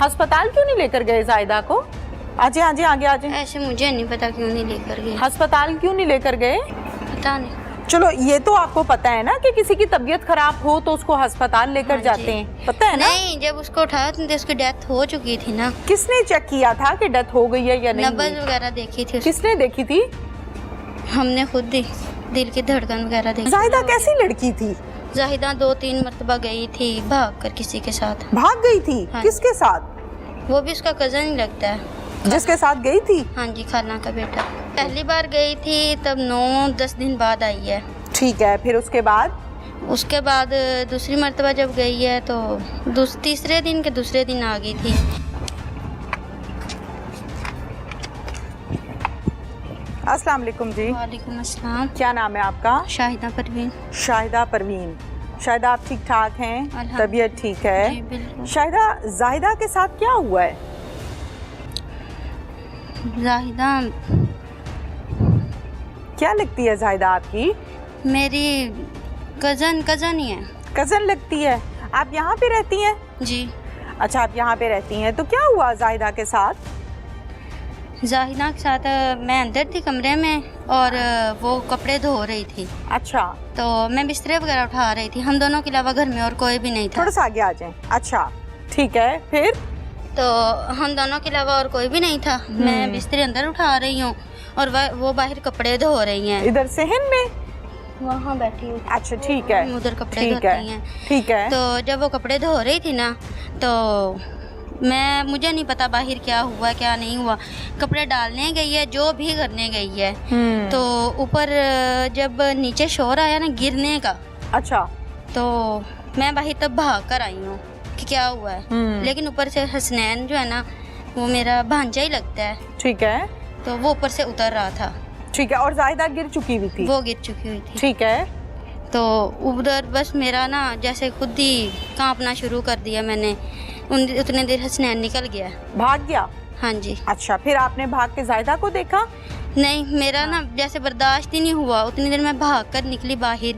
अस्पताल क्यों नहीं लेकर गए जायदा को? आजे आजे आगे आजे। ऐसे मुझे नहीं पता क्यों नहीं लेकर गए। अस्पताल क्यों नहीं लेकर गए? पता नहीं। चलो ये तो आपको पता है ना कि किसी की तबीयत खराब हो तो उसको अस्पताल लेकर जाते हैं, पता है ना? नहीं, जब उसको उठाया तो उसकी डेथ हो चुकी थी ना। किसने चेक किया था कि डेथ हो गई है या नहीं? नब्ज वगैरह देखी थी। किसने देखी थी? हमने खुद ही दिल की धड़कन वगैरह देखी। जाहिदा कैसी लड़की थी? जाहिदा 2-3 मरतबा गई थी भाग कर किसी के साथ। भाग गई थी? हाँ। किसके साथ? वो भी उसका कजन ही लगता है। जिसके साथ गई थी? हाँ जी, खाला का बेटा। पहली बार गई थी तब 9-10 दिन बाद आई है। ठीक है, फिर उसके बाद? उसके बाद दूसरी मरतबा जब गई है तो तीसरे दिन के दूसरे दिन आ गई थी। अस्सलाम वालेकुम जी। वालेकुम अस्सलाम। क्या नाम है आपका? शाहिदा परवीन। शाहिदा परवीन। शाहिदा आप ठीक ठाक हैं? तबीयत ठीक है? जी बिल्कुल। शाहिदा, जाहिदा के साथ क्या हुआ है? जाहिदा क्या लगती है जाहिदा आपकी? मेरी कज़न ही है। कज़न लगती है। आप यहाँ पे रहती हैं? जी। अच्छा, आप यहाँ पे रहती हैं। तो क्या हुआ जाहिदा के साथ? जाहिदा के साथ मैं अंदर थी कमरे में और वो कपड़े धो रही थी। अच्छा। तो मैं बिस्तरे वगैरह उठा रही थी। हम दोनों के अलावा घर में और कोई भी नहीं था। थोड़ा सा आगे आ जाएं। अच्छा, ठीक है, फिर? तो हम दोनों के अलावा और कोई भी नहीं था। मैं बिस्तरे अंदर उठा रही हूँ और वो बाहर कपड़े धो रही हैं। इधर सहन में? वहाँ बैठी हुई। अच्छा, ठीक है। उधर कपड़े ठीक धोती है, हैं। ठीक है। तो जब वो कपड़े धो रही थी ना, तो मुझे नहीं पता बाहर क्या हुआ क्या नहीं हुआ। कपड़े डालने गई है, जो भी करने गई है, तो ऊपर जब नीचे शोर आया ना गिरने का। अच्छा। तो मैं बाहर तब भाग कर आई हूँ कि क्या हुआ है। लेकिन ऊपर से हसनैन जो है ना, वो मेरा भांजा ही लगता है। ठीक है। तो वो ऊपर से उतर रहा था। ठीक है, और जाहिदा गिर चुकी हुई थी? वो गिर चुकी हुई थी। ठीक है। तो उधर बस मेरा ना जैसे खुद ही कांपना शुरू कर दिया मैंने। उतने देर हसनैन निकल गया, भाग गया? हाँ जी। अच्छा, फिर आपने भाग के जाहिदा को देखा? नहीं, मेरा ना जैसे बर्दाश्त ही नहीं हुआ। उतनी देर मैं भाग कर निकली बाहर,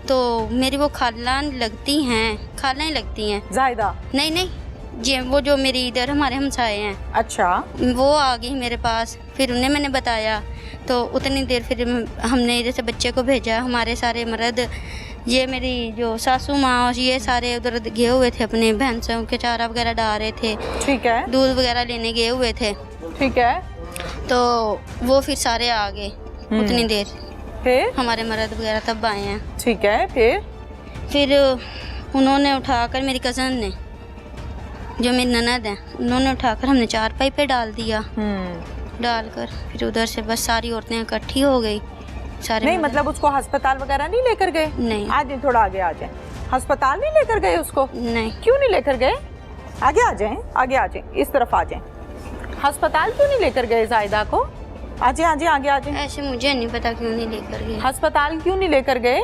तो मेरी वो खाला लगती हैं, खाला ही लगती हैं। जाहिदा? नहीं नहीं जी, वो जो मेरी इधर हमारे हमसाए हैं। अच्छा। वो आ गई मेरे पास, फिर उन्हें मैंने बताया। तो उतनी देर फिर हमने जैसे बच्चे को भेजा। हमारे सारे मर्द, ये मेरी जो सासू माँ, ये सारे उधर गए हुए थे, अपने भैंसों के चारा वगैरह डाल रहे थे। ठीक है। दूध वगैरह लेने गए हुए थे। ठीक है। तो वो फिर सारे आ गए उतनी देर। फिर हमारे मर्द वगैरह तब आए हैं। ठीक है। फिर उन्होंने उठाकर, मेरी कज़न ने, जो मेरी ननद है, उन्होंने उठाकर हमने चारपाई पे डाल दिया। डालकर फिर उधर से बस सारी औरतें इकट्ठी हो गई। सारे नहीं, मतलब उसको अस्पताल वगैरह नहीं लेकर गए? नहीं। आ जाए, थोड़ा आगे आ जाए। अस्पताल नहीं लेकर गए उसको? नहीं। क्यों नहीं लेकर गए? आगे आ जाएं, आगे आ जाएं, इस तरफ आ जाएं। अस्पताल क्यों नहीं लेकर गए जाहिदा को? आजे आजे आगे आ जाएं। ऐसे मुझे नहीं पता क्यों नहीं लेकर गए। अस्पताल क्यों नहीं लेकर गए?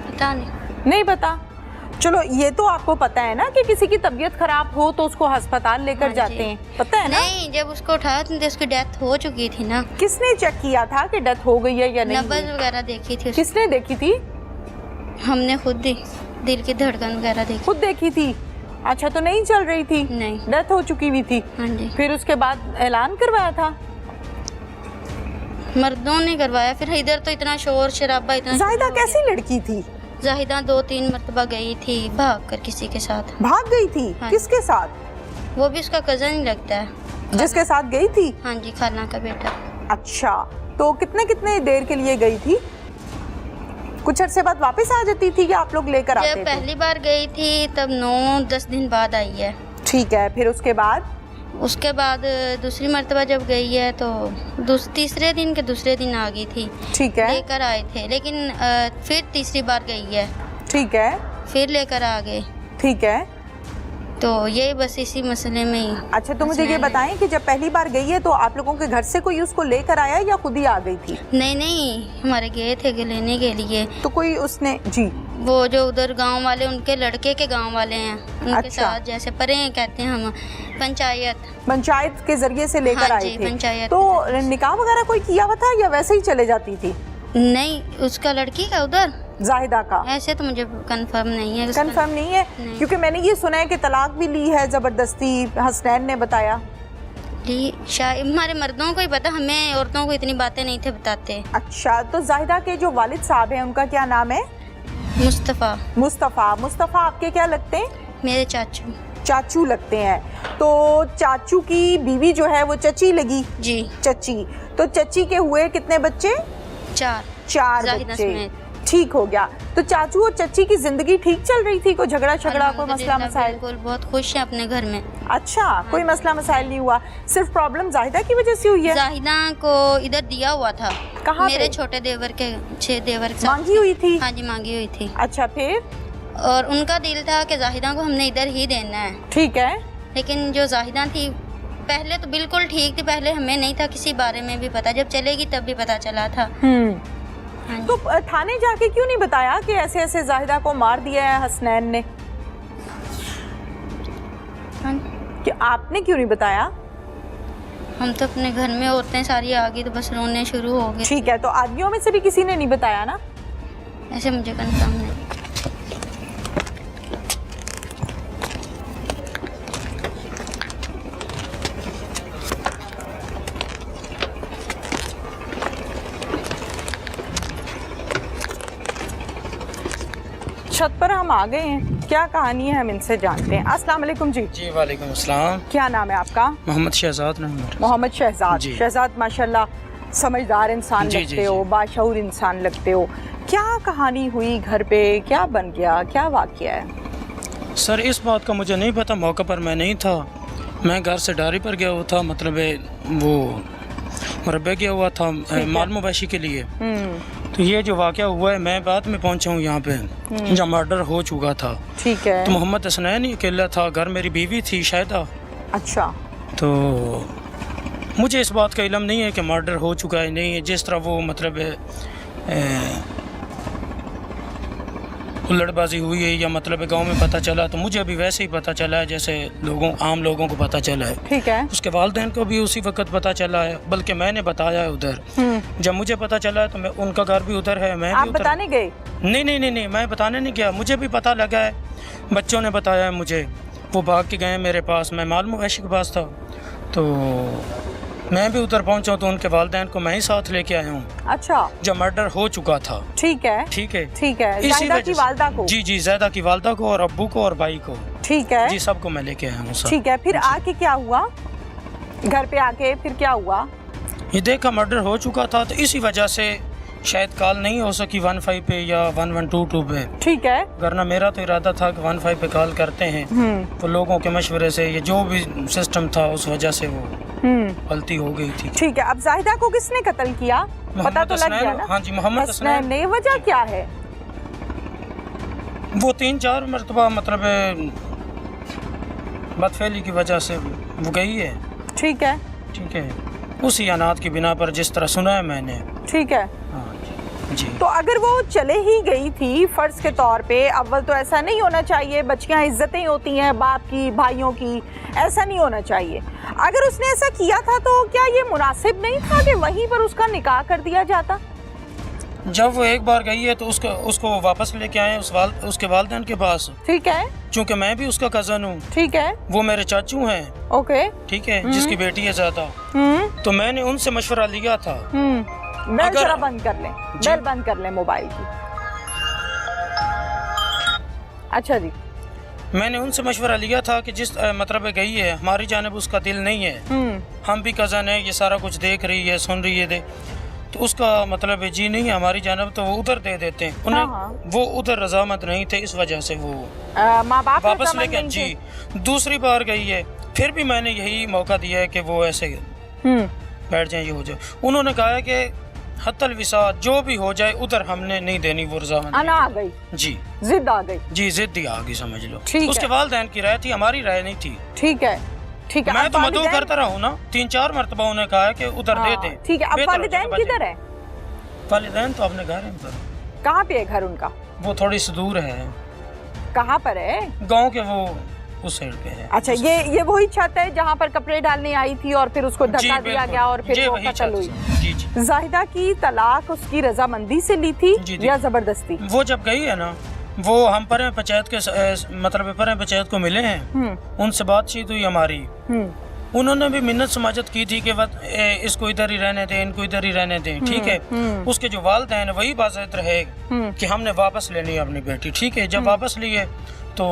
पता नहीं। नहीं पता? चलो ये तो आपको पता है ना कि किसी की तबीयत खराब हो तो उसको अस्पताल लेकर हाँ जाते हैं, पता है ना? नहीं, जब उसको उठाया तो उसकी डेथ हो चुकी थी ना। किसने चेक किया था कि डेथ हो गई है या नहीं? नब्ज वगैरह देखी थी। किसने देखी थी? हमने खुद ही दिल की धड़कन वगैरह देखी। खुद देखी थी? अच्छा, तो नहीं चल रही थी? नहीं। डेथ हो चुकी हुई थी? हाँ जी। फिर उसके बाद ऐलान करवाया था? मर्दों ने करवाया। फिर इधर तो इतना शोर शराबा, इतना। जाहिदा कैसी लड़की थी? जाहिदा 2-3 मरतबा गई थी भाग कर किसी के साथ। भाग गई थी? हाँ। किसके साथ? वो भी उसका कज़न ही लगता है। जिसके साथ गई थी? हाँ जी, खाला का बेटा। अच्छा, तो कितने कितने देर के लिए गई थी? कुछ अरसे बाद वापस आ जाती थी या आप लोग लेकर आते जब थे? पहली बार गई थी तब 9-10 दिन बाद आई है। ठीक है, फिर उसके बाद? उसके बाद दूसरी मरतबा जब गई है तो तीसरे दिन के दूसरे दिन आ गई थी। ठीक है। लेकर आए थे, लेकिन फिर तीसरी बार गई है। ठीक है। फिर लेकर आ गए। ठीक है। तो यही बस इसी मसले में ही। अच्छा, तो मुझे ये बताएं कि जब पहली बार गई है तो आप लोगों के घर से कोई उसको लेकर आया या खुद ही आ गई थी? नहीं नहीं, हमारे गए थे लेने के लिए। तो कोई उसने? जी। वो जो उधर गांव वाले, उनके लड़के के गांव वाले हैं, उनके अच्छा। साथ जैसे परे हैं, कहते हैं हम, पंचायत के जरिए से लेकर हाँ आए जी, थे? पंचायत तो निकाह वगैरह कोई किया हुआ था या वैसे ही चले जाती थी? नहीं, उसका लड़की का उधर जाहिदा का? ऐसे तो मुझे कंफर्म नहीं है। कंफर्म नहीं है? नहीं। क्योंकि मैंने ये सुना है कि तलाक भी ली है ज़बरदस्ती, हसनैन ने बताया। शायद हमारे मर्दों को ही पता, हमें औरतों को इतनी बातें नहीं थे बताते। अच्छा, तो जाहिदा के जो वालिद साहब हैं उनका क्या नाम है? मुस्तफ़ा। मुस्तफ़ा। मुस्तफ़ा आपके क्या लगते हैं? मेरे चाचू। चाचू लगते हैं। तो चाचू की बीवी जो है वो चची लगी? जी। चची। तो चची के हुए कितने बच्चे? 4 बच्चे। समेत। ठीक हो गया। तो चाचू और चची की जिंदगी ठीक चल रही थी? कोई झगड़ा छगड़ा, कोई मसला मसाइल? बिल्कुल, बहुत खुश हैं अपने घर में। अच्छा, कोई मसला मसाइल नहीं हुआ, सिर्फ प्रॉब्लम जाहिदा की वजह से हुई है? जाहिदा को इधर दिया हुआ था। कहाँ? मेरे छोटे देवर के 6 देवर के साथ मांगी हुई थी? हाँ जी, मांगी हुई थी। अच्छा, फिर? और उनका दिल था कि जाहिदा को हमने इधर ही देना है। ठीक है। लेकिन जो जाहिदा थी पहले तो बिल्कुल ठीक थी, पहले हमें नहीं था किसी बारे में भी पता, जब चलेगी तब भी पता चला था। हाँ तो थाने जाके क्यों नहीं बताया कि ऐसे ऐसे जाहिदा को मार दिया है हसनैन ने? हाँ। कि आपने क्यों नहीं बताया? हम तो अपने घर में औरतें सारी आ गई तो बस रोने शुरू हो गए। ठीक है, तो आदमियों में से भी किसी ने नहीं बताया ना? ऐसे मुझे कंफर्म नहीं। छत पर हम आ गए हैं, क्या कहानी है हम इनसे जानते हैं। अस्सलाम वालेकुम जी। जी वालेकुम अस्सलाम। क्या नाम है आपका? मोहम्मद शहजाद नाम है। मोहम्मद शहजाद। जी। शहजाद माशाल्लाह समझदार इंसान जी, लगते जी, हो, जी। बाशऊर इंसान लगते हो। क्या कहानी हुई घर पे, क्या बन गया, क्या वाकया है? सर इस बात का मुझे नहीं पता, मौके पर मैं नहीं था। मैं घर से डायरी पर गया हुआ था, मतलब वो मुरब्बे गया हुआ था माल मवेशी के लिए। तो ये जो वाकया हुआ है, मैं बाद में पहुंचा हूँ यहाँ पे जब मर्डर हो चुका था। ठीक है। तो मोहम्मद हसनैन ही अकेला था, घर मेरी बीवी थी शायदा। अच्छा। तो मुझे इस बात का इल्म नहीं है कि मर्डर हो चुका है नहीं है। जिस तरह वो मतलब हुल्लड़बाजी हुई है या मतलब गांव में पता चला, तो मुझे भी वैसे ही पता चला है जैसे आम लोगों को पता चला है। ठीक है। उसके वालिदैन को भी उसी वक्त पता चला है, बल्कि मैंने बताया है उधर। जब मुझे पता चला है तो मैं, उनका घर भी उधर है, मैं आप भी उधर। बताने गए? नहीं, मैं बताने नहीं गया, मुझे भी पता लगा है, बच्चों ने बताया है मुझे। वो भाग के गए मेरे पास, मैं माल मवेशी के पास था, तो मैं भी उधर पहुंचा तो उनके वालिदैन को मैं ही साथ लेके आया हूँ। अच्छा। जब मर्डर हो चुका था। ठीक है। ठीक है। ठीक है। इसी जाहिदा वजह की से- वालदा को? जी जी, जाहिदा की वालदा को और अब्बू को और भाई को। ठीक है। जी, सबको मैं लेके आया हूँ सर। ठीक है, फिर आके क्या हुआ? घर पे आके फिर क्या हुआ? ये देखा मर्डर हो चुका था, तो इसी वजह से शायद कॉल नहीं हो सकी 15 पे या 1122 पे। ठीक है। वरना मेरा तो इरादा था कि 15 पे कॉल करते हैं, तो लोगों के मशवरे से ये जो भी सिस्टम था उस वजह से वो गलती हो गई थी। ठीक है। अब जाहिदा को किसने कत्ल किया? पता तो लग गया ना? हाँ जी, मोहम्मद हसनैन ने। वजह क्या है? वो 3-4 मरतबा मतलब बदफेली की वजह से वो गई है। ठीक है। ठीक है, उसी अनाथ की बिना पर, जिस तरह सुना है मैंने। ठीक है। हाँ जी। तो अगर वो चले ही गई थी फर्ज के तौर पे, अव्वल तो ऐसा नहीं होना चाहिए, बच्चियां इज्जतें होती हैं बाप की, भाइयों की, ऐसा नहीं होना चाहिए। अगर उसने ऐसा किया था तो क्या ये मुनासिब नहीं था कि वहीं पर उसका निकाह कर दिया जाता? जब वो एक बार गई है तो उसको वापस लेके आए उसके वालिदैन के पास। ठीक है। चूँकि मैं भी उसका कज़न हूँ। ठीक है। वो मेरे चाचू हैं। ओके। ठीक है, जिसकी बेटी है ज़्यादा। तो मैंने उनसे मशवरा लिया था। बेल अगर- जरा बंद कर लें, जी। बेल बंद कर लें मोबाइल की। अच्छा जी। मैंने उनसे मशवरा लिया था कि जिस मतलब गई है, हमारी जानिब उसका दिल नहीं है, हम भी कज़न है, ये सारा कुछ देख रही है, सुन रही है, तो उसका मतलब जी नहीं है हमारी जानिब, तो वो उधर दे देते हैं उन्हें। हाँ। वो उधर रजामत नहीं थे, इस वजह से वो माँ बाप वापस रज़ामंद लेके नहीं जी थे? दूसरी बार गई है, फिर भी मैंने यही मौका दिया है कि वो ऐसे बैठ जाए, ये हो जाए। उन्होंने कहा है कि हत्तल विसा जो भी हो जाए उधर हमने नहीं देनी वो रजामंद। अना आ गई, जी जिद आ गई। जी, जिद ही आ गई, समझ लो। ठीक उसके है। वालिदैन की राय थी, हमारी राय नहीं थी। ठीक है। ठीक है। मैं अब तो मदऊ वालिदैन- करता रहा हूँ ना, 3-4 मरतबा उन्हें कहा है कि उधर दे हाँ, दें। ठीक है। अब बेहतर हो वालिदैन जाएगा किधर बच्चे। है? वालिदैन तो अपने घर हैं, कहाँ पे है घर उनका? वो थोड़ी सी दूर है, कहाँ पर है? गांव के वो उस साइड पे है। अच्छा, ये वही छत है जहाँ पर कपड़े डालने आई थी और फिर उसको जी, धक्का दिया बिल्कुल। गया और फिर जी, वो वही कत्ल छत हुई। से। जी जी। जाहिदा की तलाक उसकी रजामंदी से ली थी जी, जी। या जबरदस्ती? वो जब गई है ना, वो हम पर पंचायत के मतलब पर पंचायत को मिले हैं, उनसे बातचीत हुई हमारी। उन्होंने भी मिन्नत समाजत की थी कि इसको इधर ही रहने दें, इनको इधर ही रहने दें, ठीक है। उसके जो वालिदैन वही बाज़ाहिर रहे कि हमने वापस लेनी है अपनी बेटी, ठीक है। जब वापस लिए तो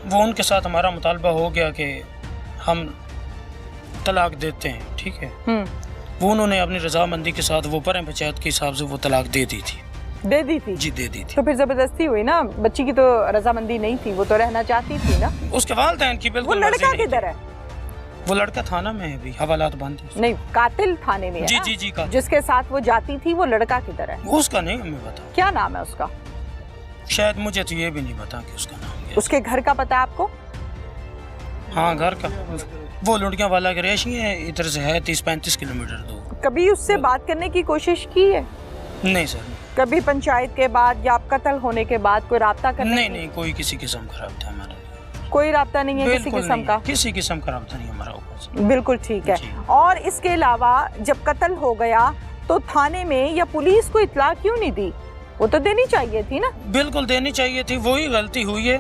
वो उनके साथ हमारा मुतालबा हो गया कि हम तलाक देते हैं, ठीक है। वो उन्होंने अपनी रजामंदी के साथ वो पर पंचायत के हिसाब से वो तलाक दे दी थी। दे दी थी? जी, दे दी थी। तो फिर जबरदस्ती हुई ना, बच्ची की तो रजामंदी नहीं थी, वो तो रहना चाहती थी ना। उसके वालिदैन की वो बिल्कुल लड़का किधर है? वो लड़का थाना में है, अभी हवालात बंद है। नहीं, कातिल थाने में है जी ना? जी जी का जिसके साथ वो जाती थी वो लड़का किधर है? उसका नहीं हमें पता, क्या नाम है उसका? शायद मुझे तो ये भी नहीं पता कि उसका नाम क्या है। उसके घर का पता है आपको? हाँ, घर का वो लुड़कियां वाला रेशी है, इधर से है 30-35 किलोमीटर दूर। कभी उससे बात करने की कोशिश की है? नहीं सर, कभी पंचायत के बाद या कत्ल होने के बाद कोई राब्ता करने नहीं की? नहीं, कोई किसी किस्म का रब्ता हमारा कोई राब्ता नहीं है किसी बिल्कुल किस्म नहीं, का? किसी किस्म का रब्ता नहीं हमारा ऊपर से। बिल्कुल ठीक है। जी। और इसके अलावा जब कत्ल हो गया तो थाने में या पुलिस को इत्तला क्यों नहीं दी? वो तो देनी चाहिए थी ना। बिल्कुल देनी चाहिए थी, वही गलती हुई है।